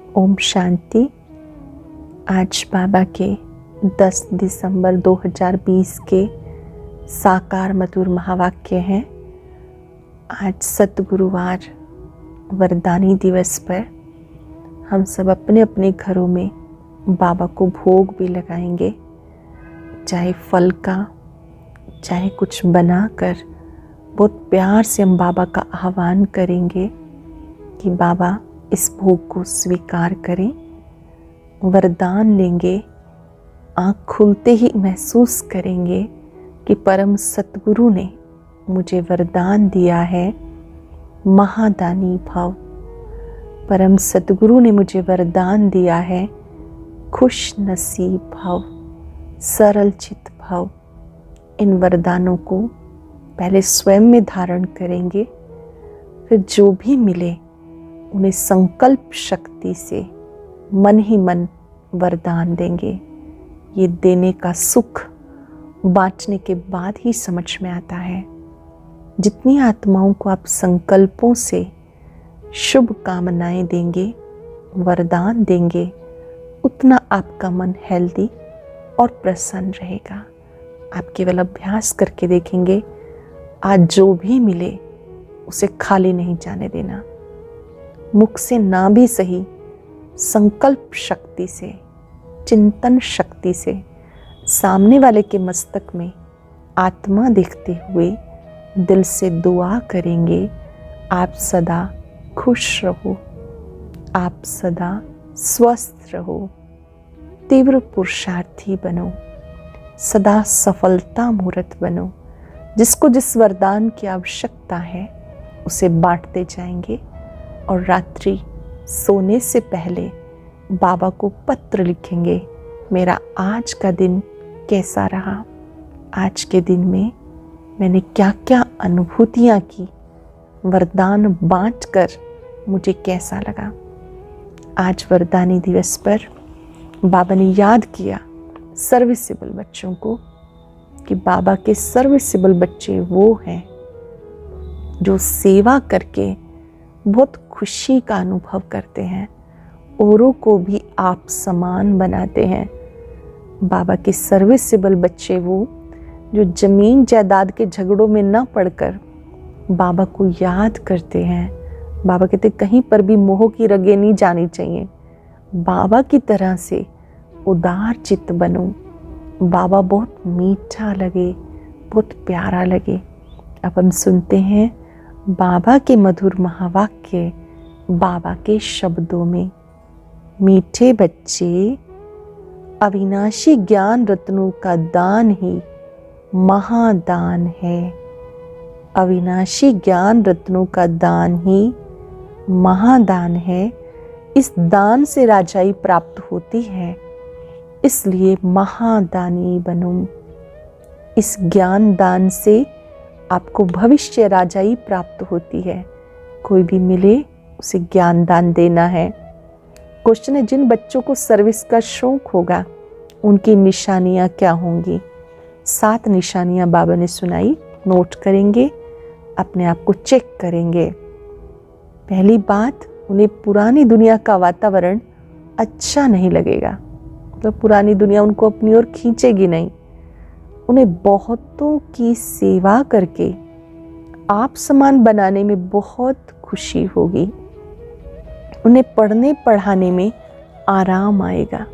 ओम शांति। आज बाबा के 10 दिसंबर 2020 के साकार मधुर महावाक्य हैं। आज सतगुरुवार वरदानी दिवस पर हम सब अपने अपने घरों में बाबा को भोग भी लगाएंगे, चाहे फल का, चाहे कुछ बनाकर बहुत प्यार से हम बाबा का आह्वान करेंगे कि बाबा इस भोग को स्वीकार करें। वरदान लेंगे, आँख खुलते ही महसूस करेंगे कि परम सतगुरु ने मुझे वरदान दिया है महादानी भाव। परम सतगुरु ने मुझे वरदान दिया है खुश नसीब भाव, सरल चित भाव। इन वरदानों को पहले स्वयं में धारण करेंगे, फिर जो भी मिले उन्हें संकल्प शक्ति से मन ही मन वरदान देंगे। ये देने का सुख बांटने के बाद ही समझ में आता है। जितनी आत्माओं को आप संकल्पों से शुभ कामनाएं देंगे, वरदान देंगे, उतना आपका मन हेल्दी और प्रसन्न रहेगा। आप केवल अभ्यास करके देखेंगे, आज जो भी मिले उसे खाली नहीं जाने देना। मुख से ना भी सही, संकल्प शक्ति से, चिंतन शक्ति से सामने वाले के मस्तक में आत्मा देखते हुए दिल से दुआ करेंगे, आप सदा खुश रहो, आप सदा स्वस्थ रहो, तीव्र पुरुषार्थी बनो, सदा सफलता मूर्त बनो। जिसको जिस वरदान की आवश्यकता है उसे बांटते जाएंगे और रात्रि सोने से पहले बाबा को पत्र लिखेंगे, मेरा आज का दिन कैसा रहा, आज के दिन में मैंने क्या क्या अनुभूतियाँ की, वरदान बांटकर मुझे कैसा लगा। आज वरदानी दिवस पर बाबा ने याद किया सर्विसेबल बच्चों को कि बाबा के सर्विसेबल बच्चे वो हैं जो सेवा करके बहुत खुशी का अनुभव करते हैं, औरों को भी आप समान बनाते हैं। बाबा के सर्विसेबल बच्चे वो जो ज़मीन जायदाद के झगड़ों में न पड़कर बाबा को याद करते हैं। बाबा कहते कहीं पर भी मोह की रगें नहीं जानी चाहिए, बाबा की तरह से उदार चित्त बनो। बाबा बहुत मीठा लगे, बहुत प्यारा लगे। अब हम सुनते हैं बाबा के मधुर महावाक्य बाबा के शब्दों में। मीठे बच्चे, अविनाशी ज्ञान रत्नों का दान ही महादान है। अविनाशी ज्ञान रत्नों का दान ही महादान है। इस दान से राजाई प्राप्त होती है, इसलिए महादानी बनो। इस ज्ञान दान से आपको भविष्य राजाई प्राप्त होती है। कोई भी मिले उसे ज्ञान दान देना है। क्वेश्चन है, जिन बच्चों को सर्विस का शौक होगा उनकी निशानियां क्या होंगी? 7 निशानियां बाबा ने सुनाई, नोट करेंगे, अपने आप को चेक करेंगे। पहली बात, उन्हें पुरानी दुनिया का वातावरण अच्छा नहीं लगेगा, मतलब पुरानी दुनिया उनको अपनी ओर खींचेगी नहीं। उन्हें बहुतों की सेवा करके आप समान बनाने में बहुत खुशी होगी। उन्हें पढ़ने पढ़ाने में आराम आएगा।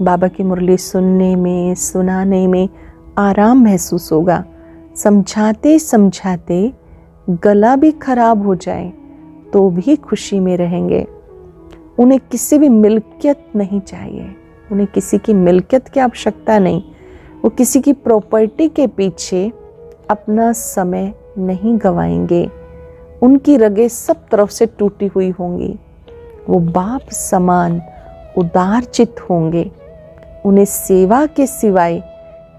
बाबा की मुरली सुनने में, सुनाने में आराम महसूस होगा। समझाते समझाते गला भी खराब हो जाए तो भी खुशी में रहेंगे। उन्हें किसी भी मिल्कियत नहीं चाहिए, उन्हें किसी की मिल्कियत की आवश्यकता नहीं। वो किसी की प्रॉपर्टी के पीछे अपना समय नहीं गवाएंगे। उनकी रगें सब तरफ से टूटी हुई होंगी। वो बाप समान उदार चित्त होंगे। उन्हें सेवा के सिवाय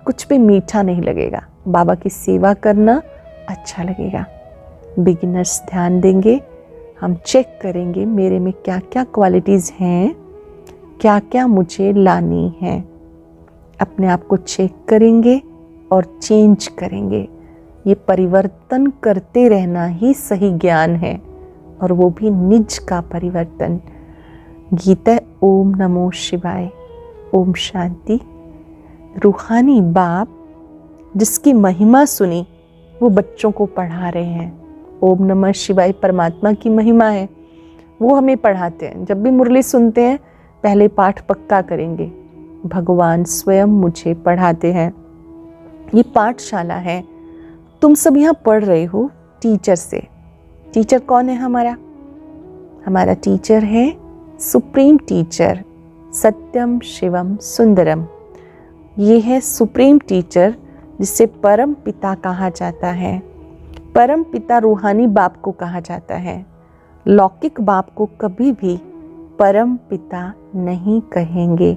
कुछ भी मीठा नहीं लगेगा। बाबा की सेवा करना अच्छा लगेगा। बिगिनर्स ध्यान देंगे, हम चेक करेंगे मेरे में क्या क्या क्वालिटीज़ हैं, क्या क्या मुझे लानी है। अपने आप को चेक करेंगे और चेंज करेंगे। ये परिवर्तन करते रहना ही सही ज्ञान है, और वो भी निज का परिवर्तन। गीत है ओम नमो शिवाय। ओम शांति। रूहानी बाप जिसकी महिमा सुनी वो बच्चों को पढ़ा रहे हैं। ओम नमः शिवाय परमात्मा की महिमा है, वो हमें पढ़ाते हैं। जब भी मुरली सुनते हैं पहले पाठ पक्का करेंगे, भगवान स्वयं मुझे पढ़ाते हैं। ये पाठशाला है, तुम सब यहाँ पढ़ रहे हो टीचर से। टीचर कौन है हमारा? हमारा टीचर है सुप्रीम टीचर, सत्यम शिवम सुंदरम। ये है सुप्रीम टीचर जिसे परम पिता कहा जाता है। परम पिता रूहानी बाप को कहा जाता है। लौकिक बाप को कभी भी परम पिता नहीं कहेंगे।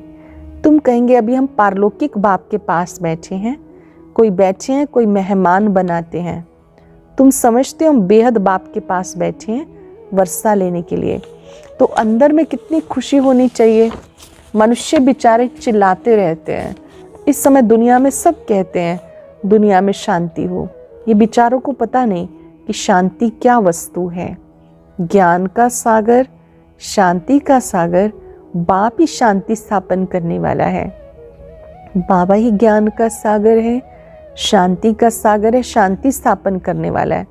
तुम कहेंगे अभी हम पारलौकिक बाप के पास बैठे हैं, कोई बैठे हैं, कोई मेहमान बनाते हैं। तुम समझते हो हम बेहद बाप के पास बैठे हैं वर्षा लेने के लिए, तो अंदर में कितनी खुशी होनी चाहिए। मनुष्य बेचारे चिल्लाते रहते हैं इस समय, दुनिया में सब कहते हैं दुनिया में शांति हो। ये बेचारों को पता नहीं कि शांति क्या वस्तु है। ज्ञान का सागर, शांति का सागर बाप ही शांति स्थापन करने वाला है। बाबा ही ज्ञान का सागर है, शांति का सागर है, शांति स्थापन करने वाला है।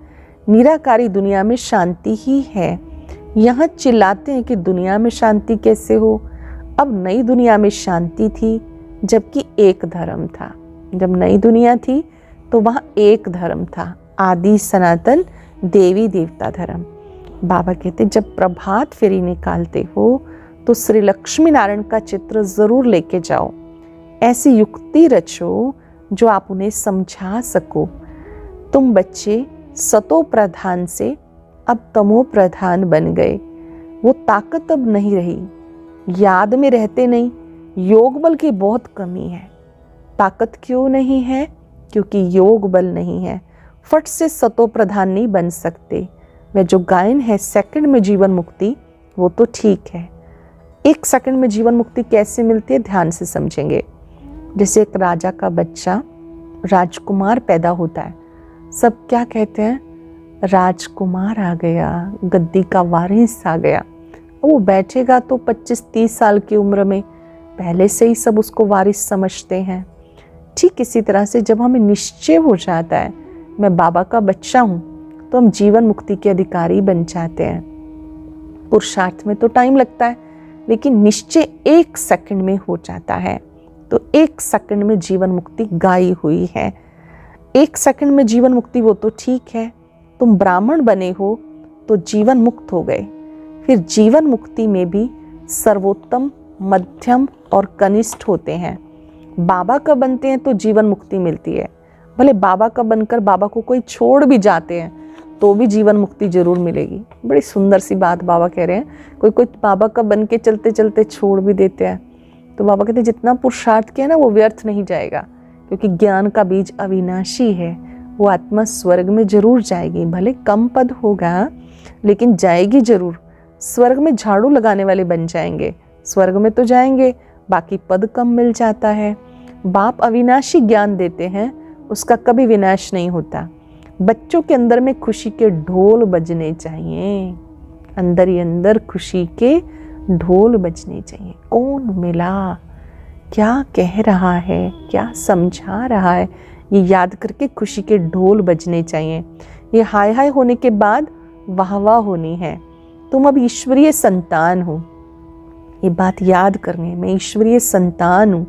निराकारी दुनिया में शांति ही है। यहाँ चिल्लाते हैं कि दुनिया में शांति कैसे हो। अब नई दुनिया में शांति थी जबकि एक धर्म था। जब नई दुनिया थी तो वहाँ एक धर्म था, आदि सनातन देवी देवता धर्म। बाबा कहते जब प्रभात फेरी निकालते हो तो श्री लक्ष्मी नारायण का चित्र जरूर लेके जाओ। ऐसी युक्ति रचो जो आप उन्हें समझा सको। तुम बच्चे सतो प्रधान से अब तमो प्रधान बन गए। वो ताकत अब नहीं रही, याद में रहते नहीं, योग बल की बहुत कमी है। ताकत क्यों नहीं है? क्योंकि योग बल नहीं है। फट से सतो प्रधान नहीं बन सकते। वह जो गायन है सेकंड में जीवन मुक्ति, वो तो ठीक है। एक सेकंड में जीवन मुक्ति कैसे मिलती है ध्यान से समझेंगे। जैसे एक राजा का बच्चा राजकुमार पैदा होता है, सब क्या कहते हैं? राजकुमार आ गया, गद्दी का वारिस आ गया। वो बैठेगा तो 25-30 साल की उम्र में, पहले से ही सब उसको वारिस समझते हैं। ठीक इसी तरह से जब हमें निश्चय हो जाता है मैं बाबा का बच्चा हूँ, तो हम जीवन मुक्ति के अधिकारी बन जाते हैं। पुरुषार्थ में तो टाइम लगता है, लेकिन निश्चय 1 सेकंड में हो जाता है। तो 1 सेकंड में जीवन मुक्ति गाई हुई है। 1 सेकंड में जीवन मुक्ति वो तो ठीक है। तुम ब्राह्मण बने हो तो जीवन मुक्त हो गए। फिर जीवन मुक्ति में भी सर्वोत्तम, मध्यम और कनिष्ठ होते हैं। बाबा का बनते हैं तो जीवन मुक्ति मिलती है। भले बाबा का बनकर बाबा को कोई छोड़ भी जाते हैं तो भी जीवन मुक्ति जरूर मिलेगी। बड़ी सुंदर सी बात बाबा कह रहे हैं। कोई कोई बाबा का बन के चलते चलते छोड़ भी देते हैं, तो बाबा कहते हैं जितना पुरुषार्थ किया ना वो व्यर्थ नहीं जाएगा, क्योंकि ज्ञान का बीज अविनाशी है। वो आत्मा स्वर्ग में जरूर जाएगी, भले कम पद होगा लेकिन जाएगी जरूर। स्वर्ग में झाड़ू लगाने वाले बन जाएंगे, स्वर्ग में तो जाएंगे, बाकी पद कम मिल जाता है। बाप अविनाशी ज्ञान देते हैं, उसका कभी विनाश नहीं होता। बच्चों के अंदर में खुशी के ढोल बजने चाहिए, अंदर ही अंदर खुशी के ढोल बजने चाहिए। कौन मिला, क्या कह रहा है, क्या समझा रहा है, ये याद करके खुशी के ढोल बजने चाहिए। ये हाय हाय होने के बाद वाह वाह होनी है। तुम अब ईश्वरीय संतान हो, ये बात याद करनी। मैं ईश्वरीय संतान हूँ,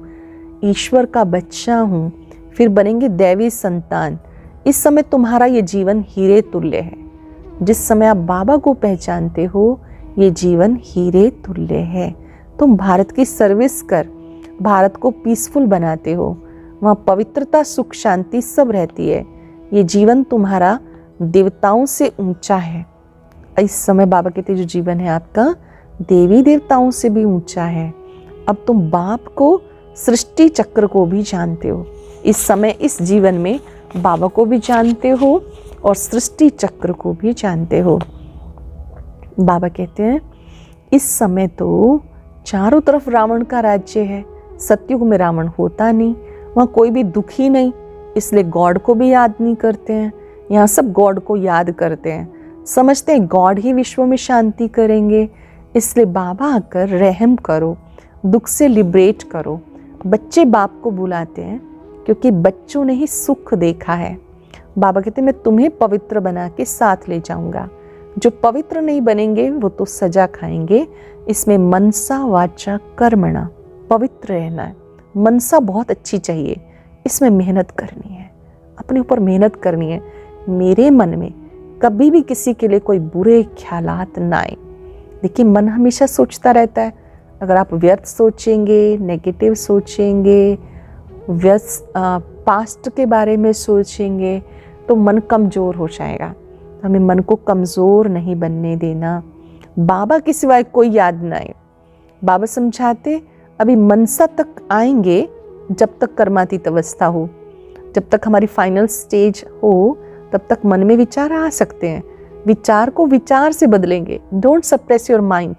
ईश्वर का बच्चा हूँ, फिर बनेंगे दैवी संतान। इस समय तुम्हारा ये जीवन हीरे तुल्य है। जिस समय आप बाबा को पहचानते हो ये जीवन हीरे तुल्य है। तुम भारत की सर्विस कर भारत को पीसफुल बनाते हो, वहाँ पवित्रता, सुख, शांति सब रहती है। ये जीवन तुम्हारा देवताओं से ऊंचा है। इस समय बाबा कहते जो जीवन है आपका देवी देवताओं से भी ऊंचा है। अब तुम बाप को, सृष्टि चक्र को भी जानते हो। इस समय इस जीवन में बाबा को भी जानते हो और सृष्टि चक्र को भी जानते हो। बाबा कहते हैं इस समय तो चारों तरफ रावण का राज्य है। सतयुग में रावण होता नहीं, वहाँ कोई भी दुखी नहीं, इसलिए गॉड को भी याद नहीं करते हैं। यहाँ सब गॉड को याद करते हैं, समझते हैं गॉड ही विश्व में शांति करेंगे, इसलिए बाबा आकर रहम करो, दुख से लिबरेट करो। बच्चे बाप को बुलाते हैं क्योंकि बच्चों ने ही सुख देखा है। बाबा कहते मैं तुम्हें पवित्र बना के साथ ले जाऊंगा। जो पवित्र नहीं बनेंगे वो तो सजा खाएंगे। इसमें मनसा वाचा कर्मणा, पवित्र रहना है। मनसा बहुत अच्छी चाहिए, इसमें मेहनत करनी है, अपने ऊपर मेहनत करनी है। मेरे मन में कभी भी किसी के लिए कोई बुरे ख्यालात ना आए। देखिए मन हमेशा सोचता रहता है। अगर आप व्यर्थ सोचेंगे, नेगेटिव सोचेंगे, व्यस्त पास्ट के बारे में सोचेंगे तो मन कमज़ोर हो जाएगा। हमें मन को कमज़ोर नहीं बनने देना। बाबा के सिवाय कोई याद ना आए। बाबा समझाते अभी मनसा तक आएंगे जब तक कर्मातीत अवस्था हो, जब तक हमारी फाइनल स्टेज हो तब तक मन में विचार आ सकते हैं। विचार को विचार से बदलेंगे। Don't suppress your mind.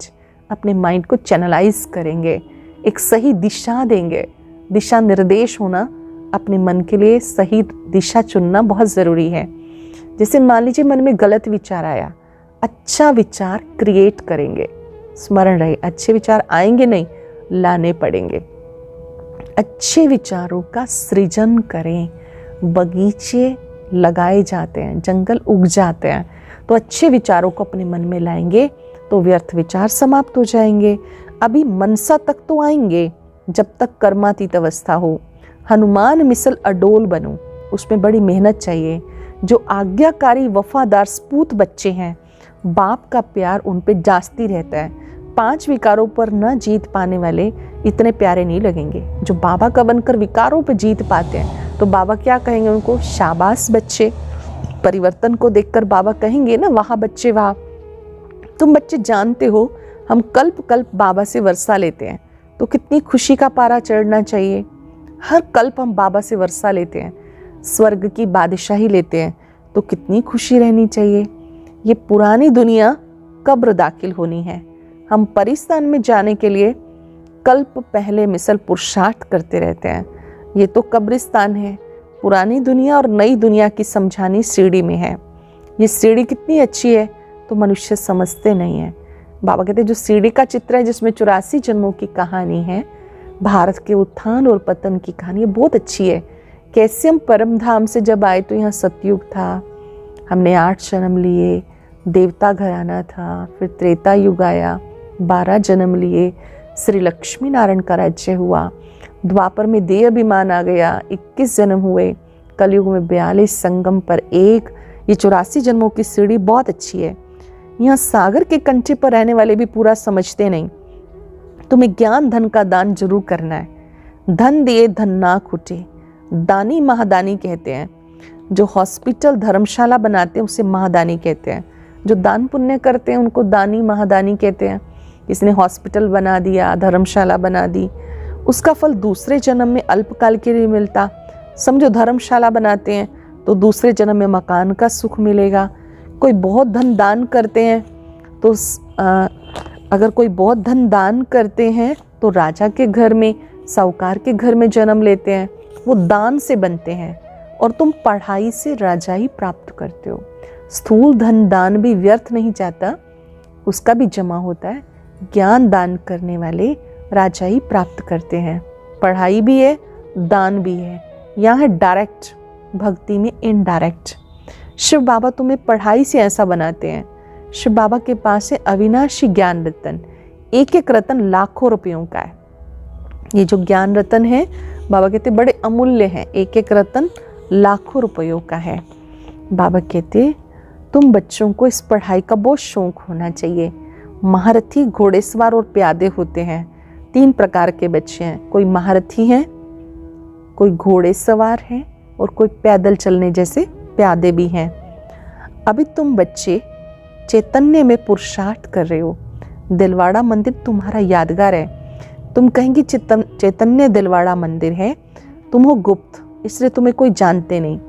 अपने माइंड को चैनलाइज करेंगे, एक सही दिशा देंगे। दिशा निर्देश होना अपने मन के लिए सही दिशा चुनना बहुत ज़रूरी है। जैसे मान लीजिए मन में गलत विचार आया, अच्छा विचार क्रिएट करेंगे। स्मरण रहे, अच्छे विचार आएंगे नहीं, लाने पड़ेंगे। अच्छे विचारों का सृजन करें। बगीचे लगाए जाते हैं, जंगल उग जाते हैं, तो अच्छे विचारों को अपने मन में लाएंगे तो व्यर्थ विचार समाप्त हो जाएंगे। अभी मनसा तक तो आएंगे जब तक कर्मातीत अवस्था हो। हनुमान मिसल अडोल बनो, उसमें बड़ी मेहनत चाहिए। जो आज्ञाकारी वफादार सपूत बच्चे हैं, बाप का प्यार उन पे जास्ती रहता है। 5 विकारों पर न जीत पाने वाले इतने प्यारे नहीं लगेंगे। जो बाबा का बनकर विकारों पे जीत पाते हैं तो बाबा क्या कहेंगे उनको? शाबाश बच्चे। परिवर्तन को देखकर बाबा कहेंगे ना, वहाँ बच्चे वहाँ। तुम बच्चे जानते हो हम कल्प कल्प बाबा से वर्षा लेते हैं, तो कितनी खुशी का पारा चढ़ना चाहिए। हर कल्प हम बाबा से वर्षा लेते हैं, स्वर्ग की बादशाही लेते हैं, तो कितनी खुशी रहनी चाहिए। ये पुरानी दुनिया कब्र दाखिल होनी है। हम परिस्थान में जाने के लिए कल्प पहले मिसल पुरुषार्थ करते रहते हैं। ये तो कब्रिस्तान है। पुरानी दुनिया और नई दुनिया की समझानी सीढ़ी में है। ये सीढ़ी कितनी अच्छी है तो मनुष्य समझते नहीं है। बाबा कहते जो सीढ़ी का चित्र है जिसमें 84 जन्मों की कहानी है, भारत के उत्थान और पतन की कहानी बहुत अच्छी है। कैसे हम परम धाम से जब आए तो यहाँ सतयुग था, हमने 8 जन्म लिए, देवता घराना था, फिर त्रेता युग आया, 12 जन्म लिए, श्री लक्ष्मी नारायण का राज्य हुआ, द्वापर में देह अभिमान आ गया, 21 जन्म हुए, कलयुग में 42 संगम पर 1। ये 84 जन्मों की सीढ़ी बहुत अच्छी है। यहाँ सागर के कंठे पर रहने वाले भी पूरा समझते नहीं। तुम्हें ज्ञान धन का दान जरूर करना है। धन दिए धन ना खुटे, दानी महादानी कहते हैं। जो हॉस्पिटल धर्मशाला बनाते हैं उसे महादानी कहते हैं। जो दान पुण्य करते हैं उनको दानी महादानी कहते हैं। किसी ने हॉस्पिटल बना दिया, धर्मशाला बना दी, उसका फल दूसरे जन्म में अल्पकाल के लिए मिलता। समझो धर्मशाला बनाते हैं तो दूसरे जन्म में मकान का सुख मिलेगा। कोई बहुत धन दान करते हैं तो अगर कोई बहुत धन दान करते हैं तो राजा के घर में, साहूकार के घर में जन्म लेते हैं, वो दान से बनते हैं। और तुम पढ़ाई से राजाई प्राप्त करते हो। स्थूल धन दान भी व्यर्थ नहीं जाता, उसका भी जमा होता है। ज्ञान दान करने वाले राजाई प्राप्त करते हैं। पढ़ाई भी है, दान भी है। यहाँ है डायरेक्ट, भक्ति में इनडायरेक्ट। शिव बाबा तुम्हें पढ़ाई से ऐसा बनाते हैं। शिव बाबा के पास है अविनाशी ज्ञान रतन। एक एक रतन लाखों रुपयों का है। ये जो ज्ञान रतन है बाबा कहते बड़े अमूल्य हैं। एक एक रतन लाखों रुपयों का है। बाबा कहते तुम बच्चों को इस पढ़ाई का बहुत शौक होना चाहिए। महारथी, घोड़ेसवार और प्यादे होते हैं। 3 प्रकार के बच्चे हैं। कोई महारथी हैं, कोई घोड़े सवार हैं और कोई पैदल चलने जैसे प्यादे भी हैं। अभी तुम बच्चे चैतन्य में पुरुषार्थ कर रहे हो। दिलवाड़ा मंदिर तुम्हारा यादगार है। तुम कहेंगे चैतन्य दिलवाड़ा मंदिर है, तुम हो गुप्त, इसलिए तुम्हें कोई जानते नहीं।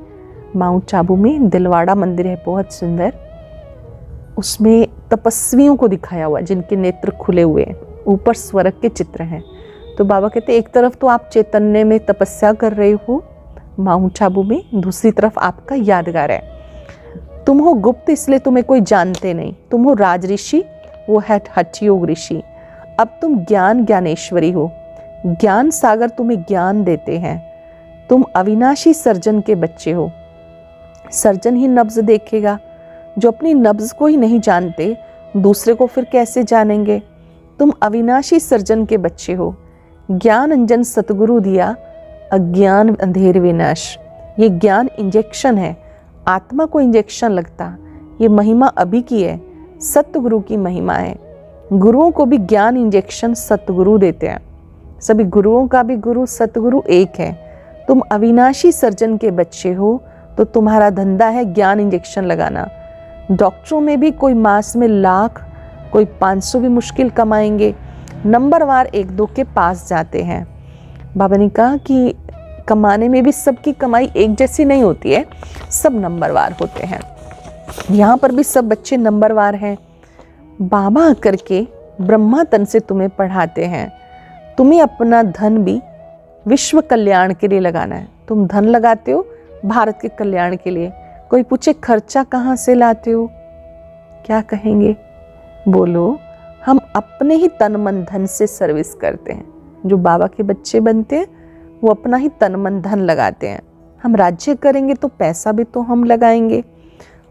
माउंट आबू में दिलवाड़ा मंदिर है, बहुत सुंदर। उसमें तपस्वियों को दिखाया हुआ जिनके नेत्र खुले हुए हैं, ऊपर स्वर्ग के चित्र हैं। तो बाबा कहते एक तरफ तो आप चैतन्य में तपस्या कर रहे हो माउंट आबू में, दूसरी तरफ आपका यादगार है। तुम हो गुप्त, इसलिए तुम्हें कोई जानते नहीं। तुम हो राजऋषि, वो है हठ योग ऋषि। अब तुम ज्ञान ज्ञानेश्वरी हो, ज्ञान सागर तुम्हें ज्ञान देते हैं। तुम अविनाशी सर्जन के बच्चे हो। सर्जन ही नब्ज देखेगा, जो अपनी नब्ज को ही नहीं जानते दूसरे को फिर कैसे जानेंगे। तुम अविनाशी सर्जन के बच्चे हो। ज्ञान अंजन सतगुरु दिया, अज्ञान अंधेर विनाश। ये ज्ञान इंजेक्शन है, आत्मा को इंजेक्शन लगता। ये महिमा अभी की है, सतगुरु की महिमा है। गुरुओं को भी ज्ञान इंजेक्शन सतगुरु देते हैं। सभी गुरुओं का भी गुरु सतगुरु एक है। तुम अविनाशी सर्जन के बच्चे हो, तो तुम्हारा धंधा है ज्ञान इंजेक्शन लगाना। डॉक्टरों में भी कोई मास में लाख, कोई 500 भी मुश्किल कमाएंगे। नंबरवार 1-2 के पास जाते हैं। बाबा ने कहा कि कमाने में भी सबकी कमाई एक जैसी नहीं होती है, सब नंबरवार होते हैं। यहाँ पर भी सब बच्चे नंबरवार हैं। बाबा करके ब्रह्मा तन से तुम्हें पढ़ाते हैं। तुम्हें अपना धन भी विश्व कल्याण के लिए लगाना है। तुम धन लगाते हो भारत के कल्याण के लिए। कोई पूछे खर्चा कहाँ से लाते हो, क्या कहेंगे? बोलो, हम अपने ही तन मन धन से सर्विस करते हैं। जो बाबा के बच्चे बनते हैं वो अपना ही तन मन धन लगाते हैं। हम राज्य करेंगे तो पैसा भी तो हम लगाएंगे,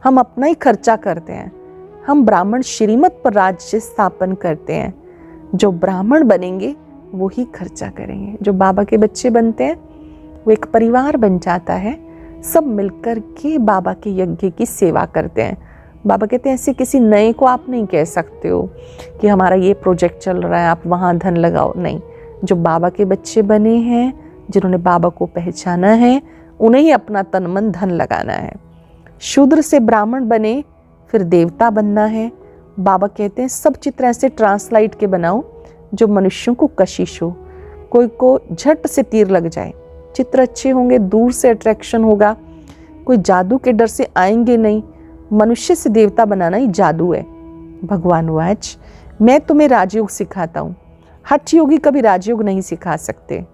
हम अपना ही खर्चा करते हैं। हम ब्राह्मण श्रीमत पर राज्य स्थापन करते हैं। जो ब्राह्मण बनेंगे वो ही खर्चा करेंगे। जो बाबा के बच्चे बनते हैं वो एक परिवार बन जाता है, सब मिलकर के बाबा के यज्ञ की सेवा करते हैं। बाबा कहते हैं ऐसे किसी नए को आप नहीं कह सकते हो कि हमारा ये प्रोजेक्ट चल रहा है, आप वहाँ धन लगाओ। नहीं, जो बाबा के बच्चे बने हैं, जिन्होंने बाबा को पहचाना है, उन्हें ही अपना तन मन धन लगाना है। शूद्र से ब्राह्मण बने, फिर देवता बनना है। बाबा कहते हैं सब चित्र ऐसे ट्रांसलाइट के बनाओ जो मनुष्यों को कशिश हो, कोई को झट से तीर लग जाए। चित्र अच्छे होंगे, दूर से अट्रैक्शन होगा, कोई जादू के डर से आएंगे नहीं। मनुष्य से देवता बनाना ही जादू है। भगवान वाच, मैं तुम्हें राजयोग सिखाता हूँ। हठ योगी कभी राजयोग नहीं सिखा सकते।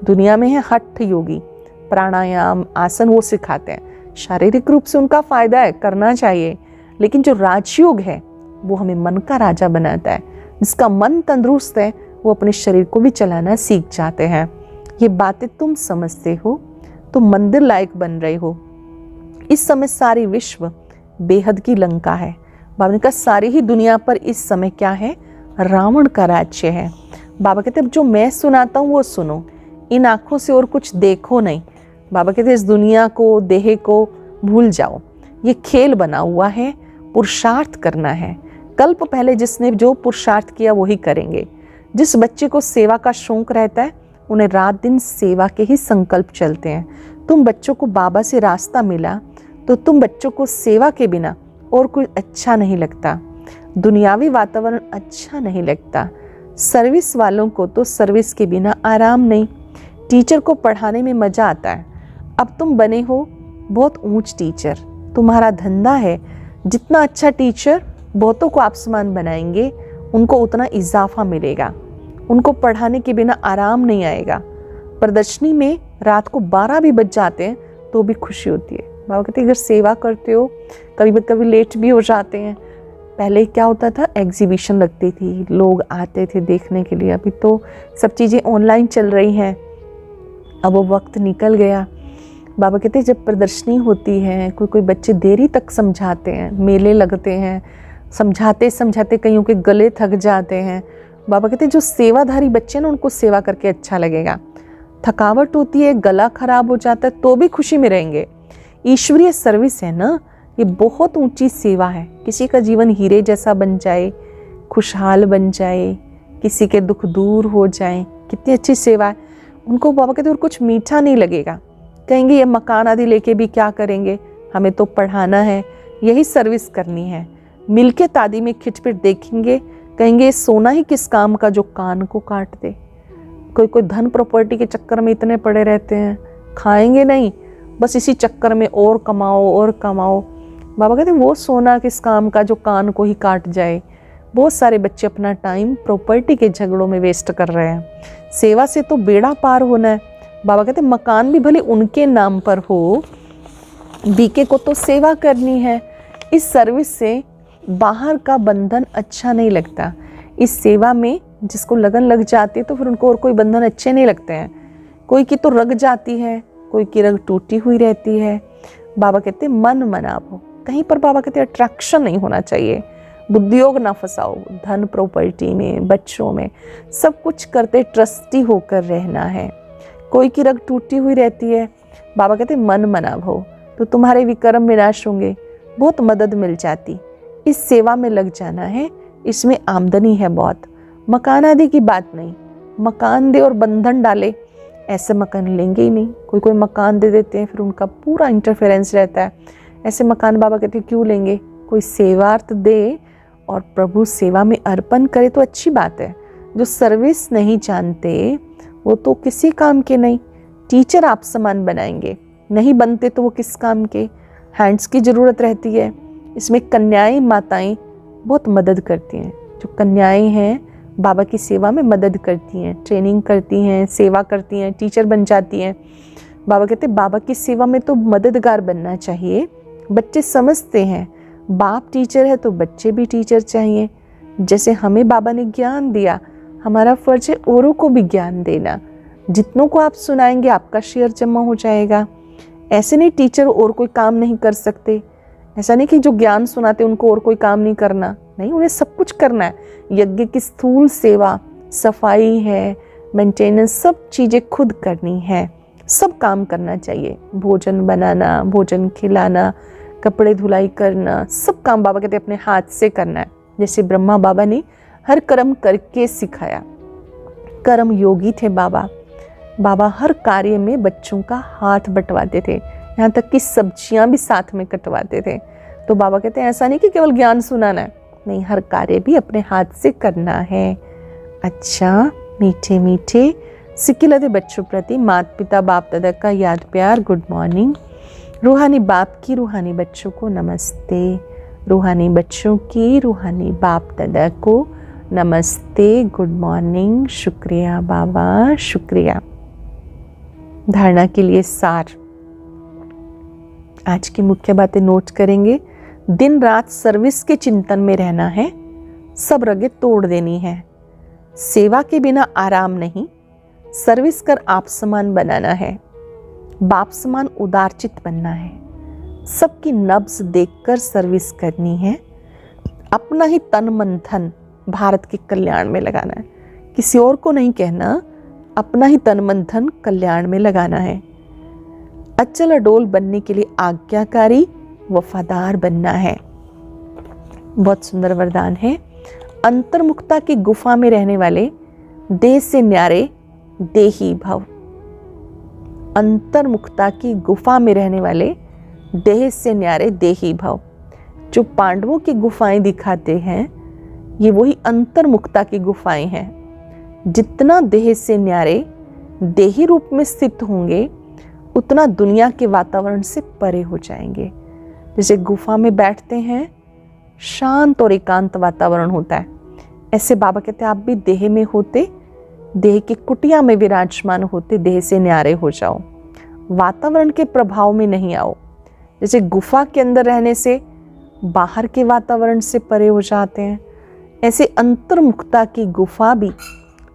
दुनिया में है हठ योगी, प्राणायाम आसन वो सिखाते हैं। शारीरिक रूप से उनका फायदा है, करना चाहिए, लेकिन जो राजयोग है वो हमें मन का राजा बनाता है। जिसका मन तंदुरुस्त है वो अपने शरीर को भी चलाना सीख जाते हैं। ये बातें तुम समझते हो, तुम मंदिर लायक बन रहे हो। इस समय सारी विश्व बेहद की लंका है। बाबा ने कहा सारी ही दुनिया पर इस समय क्या है, रावण का राज्य है। बाबा कहते जो मैं सुनाता हूँ वो सुनो, इन आंखों से और कुछ देखो नहीं। बाबा कहते इस दुनिया को, देह को भूल जाओ। ये खेल बना हुआ है, पुरुषार्थ करना है। कल्प पहले जिसने जो पुरुषार्थ किया वही करेंगे। जिस बच्चे को सेवा का शौक रहता है उन्हें रात दिन सेवा के ही संकल्प चलते हैं। तुम बच्चों को बाबा से रास्ता मिला तो तुम बच्चों को सेवा के बिना और कुछ अच्छा नहीं लगता। दुनियावी वातावरण अच्छा नहीं लगता। सर्विस वालों को तो सर्विस के बिना आराम नहीं। टीचर को पढ़ाने में मज़ा आता है। अब तुम बने हो बहुत ऊंच टीचर, तुम्हारा धंधा है। जितना अच्छा टीचर बहुतों को आप समान बनाएंगे, उनको उतना इजाफा मिलेगा। उनको पढ़ाने के बिना आराम नहीं आएगा। प्रदर्शनी में रात को 12 भी बज जाते हैं तो भी खुशी होती है। बाबा कहते हैं अगर सेवा करते हो कभी लेट भी हो जाते हैं। पहले क्या होता था, एग्जीबिशन लगती थी, लोग आते थे देखने के लिए। अभी तो सब चीज़ें ऑनलाइन चल रही हैं, अब वो वक्त निकल गया। बाबा कहते हैं जब प्रदर्शनी होती है, कोई बच्चे देरी तक समझाते हैं, मेले लगते हैं, समझाते समझाते कईयों के गले थक जाते हैं। बाबा कहते हैं जो सेवाधारी बच्चे ना उनको सेवा करके अच्छा लगेगा। थकावट होती है, गला खराब हो जाता है तो भी खुशी में रहेंगे। ईश्वरीय सर्विस है ना, ये बहुत ऊंची सेवा है। किसी का जीवन हीरे जैसा बन जाए, खुशहाल बन जाए, किसी के दुख दूर हो जाए, कितनी अच्छी सेवा है। उनको बाबा कहते और कुछ मीठा नहीं लगेगा। कहेंगे ये मकान आदि लेके भी क्या करेंगे, हमें तो पढ़ाना है, यही सर्विस करनी है। मिलके तादी में खिटपिट देखेंगे, कहेंगे सोना ही किस काम का जो कान को काट दे। कोई धन प्रॉपर्टी के चक्कर में इतने पड़े रहते हैं, खाएंगे नहीं, बस इसी चक्कर में और कमाओ और कमाओ। बाबा कहते हैं वो सोना किस काम का जो कान को ही काट जाए। बहुत सारे बच्चे अपना टाइम प्रॉपर्टी के झगड़ों में वेस्ट कर रहे हैं। सेवा से तो बेड़ा पार होना है। बाबा कहते हैं मकान भी भले उनके नाम पर हो, बीके को तो सेवा करनी है। इस सर्विस से बाहर का बंधन अच्छा नहीं लगता। इस सेवा में जिसको लगन लग जाती है तो फिर उनको और कोई बंधन अच्छे नहीं लगते हैं। कोई की तो रग जाती है, कोई की रग टूटी हुई रहती है। बाबा कहते मन मनाओ, कहीं पर बाबा कहते अट्रैक्शन नहीं होना चाहिए, बुद्धियोग ना फंसाओ, धन प्रॉपर्टी में, बच्चों में, सब कुछ करते ट्रस्टी होकर रहना है। कोई की रग टूटी हुई रहती है, बाबा कहते मन मनाओ तो तुम्हारे विक्रम विनाश होंगे, बहुत मदद मिल जाती। इस सेवा में लग जाना है, इसमें आमदनी है बहुत। मकान आदि की बात नहीं, मकान दे और बंधन डाले ऐसे मकान लेंगे ही नहीं। कोई मकान दे देते हैं, फिर उनका पूरा इंटरफेरेंस रहता है। ऐसे मकान बाबा कहते हैं क्यों लेंगे, कोई सेवार्थ दे और प्रभु सेवा में अर्पण करे तो अच्छी बात है। जो सर्विस नहीं जानते वो तो किसी काम के नहीं। टीचर आप समान बनाएंगे, नहीं बनते तो वो किस काम के। हैंड्स की ज़रूरत रहती है। इसमें कन्याएं माताएं बहुत मदद करती हैं। जो कन्याएं हैं बाबा की सेवा में मदद करती हैं, ट्रेनिंग करती हैं, सेवा करती हैं, टीचर बन जाती हैं। बाबा कहते हैं बाबा की सेवा में तो मददगार बनना चाहिए। बच्चे समझते हैं बाप टीचर है तो बच्चे भी टीचर चाहिए। जैसे हमें बाबा ने ज्ञान दिया, हमारा फर्ज है औरों को भी ज्ञान देना। जितनों को आप सुनाएंगे आपका शेयर जमा हो जाएगा। ऐसे नहीं टीचर और कोई काम नहीं कर सकते, ऐसा नहीं कि जो ज्ञान सुनाते उनको और कोई काम नहीं करना, नहीं, उन्हें सब कुछ करना है। यज्ञ की स्थूल सेवा, सफाई है, मेंटेनेंस, सब चीज़ें खुद करनी है। सब काम करना चाहिए, भोजन बनाना, भोजन खिलाना, कपड़े धुलाई करना, सब काम बाबा कहते अपने हाथ से करना है। जैसे ब्रह्मा बाबा ने हर कर्म करके सिखाया, कर्म योगी थे बाबा। बाबा हर कार्य में बच्चों का हाथ बंटवाते थे, यहाँ तक कि सब्जियां भी साथ में कटवाते थे। तो बाबा कहते हैं ऐसा नहीं कि केवल ज्ञान सुनाना है, नहीं, हर कार्य भी अपने हाथ से करना है। अच्छा, मीठे मीठे सिक्किलते बच्चों प्रति माता पिता बाप दादा का याद प्यार, गुड मॉर्निंग। रूहानी बाप की रूहानी बच्चों को नमस्ते, रूहानी बच्चों की रूहानी बाप दादा को नमस्ते, गुड मॉर्निंग। शुक्रिया बाबा, शुक्रिया। धारणा के लिए सार, आज की मुख्य बातें नोट करेंगे। दिन रात सर्विस के चिंतन में रहना है, सब रगे तोड़ देनी है। सेवा के बिना आराम नहीं, सर्विस कर आप समान बनाना है। बाप समान उदारचित बनना है, सबकी नब्ज देखकर सर्विस करनी है। अपना ही तन मन धन भारत के कल्याण में लगाना है, किसी और को नहीं कहना, अपना ही तन मन धन कल्याण में लगाना है। अचल अडोल बनने के लिए आज्ञाकारी वफादार बनना है। बहुत सुंदर वरदान है। अंतर्मुखता की गुफा में रहने वाले देह से न्यारे देही भव। अंतर्मुखता की गुफा में रहने वाले देह से न्यारे देही भव। जो पांडवों की गुफाएं दिखाते हैं ये वही अंतर्मुखता की गुफाएं हैं। जितना देह से न्यारे देही रूप में स्थित होंगे उतना दुनिया के वातावरण से परे हो जाएंगे। जैसे गुफा में बैठते हैं, शांत और एकांत वातावरण होता है, ऐसे बाबा कहते हैं आप भी देह में होते, देह की कुटिया में विराजमान होते, देह से न्यारे हो जाओ, वातावरण के प्रभाव में नहीं आओ। जैसे गुफा के अंदर रहने से बाहर के वातावरण से परे हो जाते हैं, ऐसे अंतर्मुखता की गुफा भी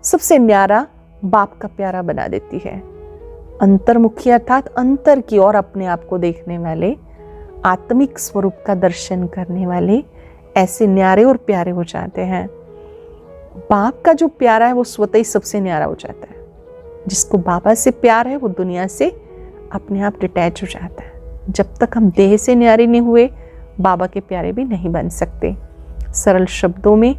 सबसे न्यारा बाप का प्यारा बना देती है। अंतर्मुखी अर्थात अंतर की ओर अपने आप को देखने वाले, आत्मिक स्वरूप का दर्शन करने वाले ऐसे न्यारे और प्यारे हो जाते हैं। बाप का जो प्यारा है वो स्वतः ही सबसे न्यारा हो जाता है। जिसको बाबा से प्यार है वो दुनिया से अपने आप डिटैच हो जाता है। जब तक हम देह से न्यारे नहीं हुए बाबा के प्यारे भी नहीं बन सकते। सरल शब्दों में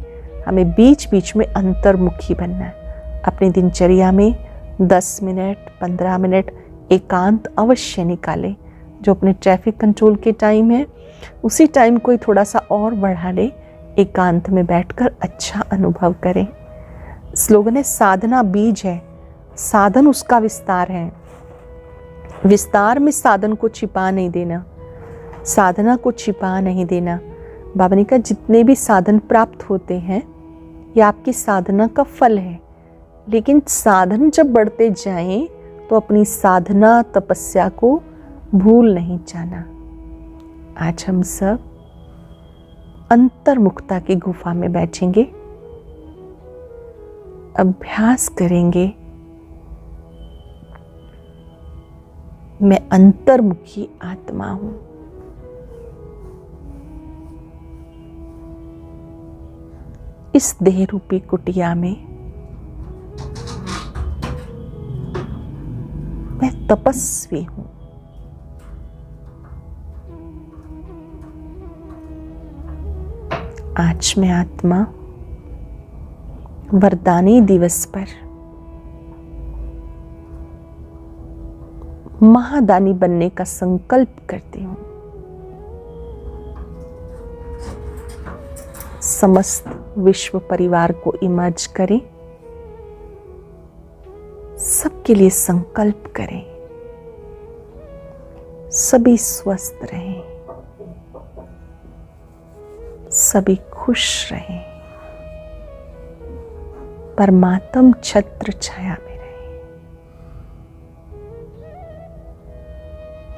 हमें बीच बीच में अंतर्मुखी बनना है। अपनी दिनचर्या में 10 मिनट 15 मिनट एकांत अवश्य निकालें। जो अपने ट्रैफिक कंट्रोल के टाइम है उसी टाइम को ही थोड़ा सा और बढ़ा ले, एकांत में बैठकर अच्छा अनुभव करें। स्लोगन है साधना बीज है, साधन उसका विस्तार है। विस्तार में साधन को छिपा नहीं देना, साधना को छिपा नहीं देना। बाबा ने कहा जितने भी साधन प्राप्त होते हैं ये आपकी साधना का फल है, लेकिन साधन जब बढ़ते जाएं तो अपनी साधना तपस्या को भूल नहीं जाना। आज हम सब अंतर्मुखता की गुफा में बैठेंगे, अभ्यास करेंगे। मैं अंतर्मुखी आत्मा हूं। इस देह रूपी कुटिया में मैं तपस्वी हूं। आज मैं आत्मा वरदानी दिवस पर महादानी बनने का संकल्प करती हूं। समस्त विश्व परिवार को इमर्ज करें, सबके लिए संकल्प करें, सभी स्वस्थ रहें, सभी खुश रहें, परमात्म छत्र छाया में रहें।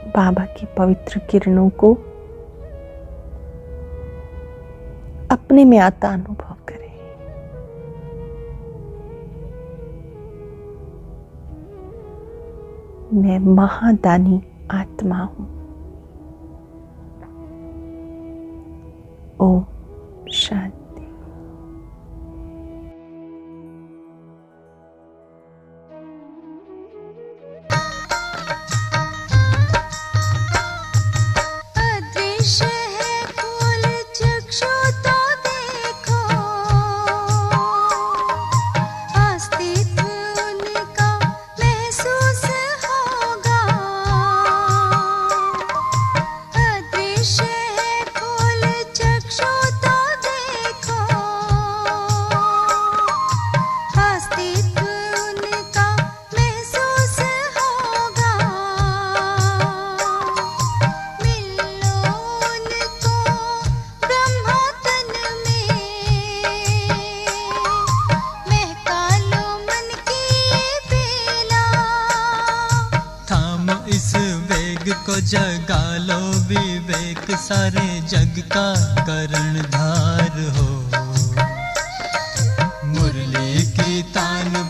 बाबा की पवित्र किरणों को अपने में आता अनुभव करें। मैं महादानी आत्मा हूं। ओम शांति। जगा लो विवेक, सारे जग का कर्णधार हो। मुरली की तान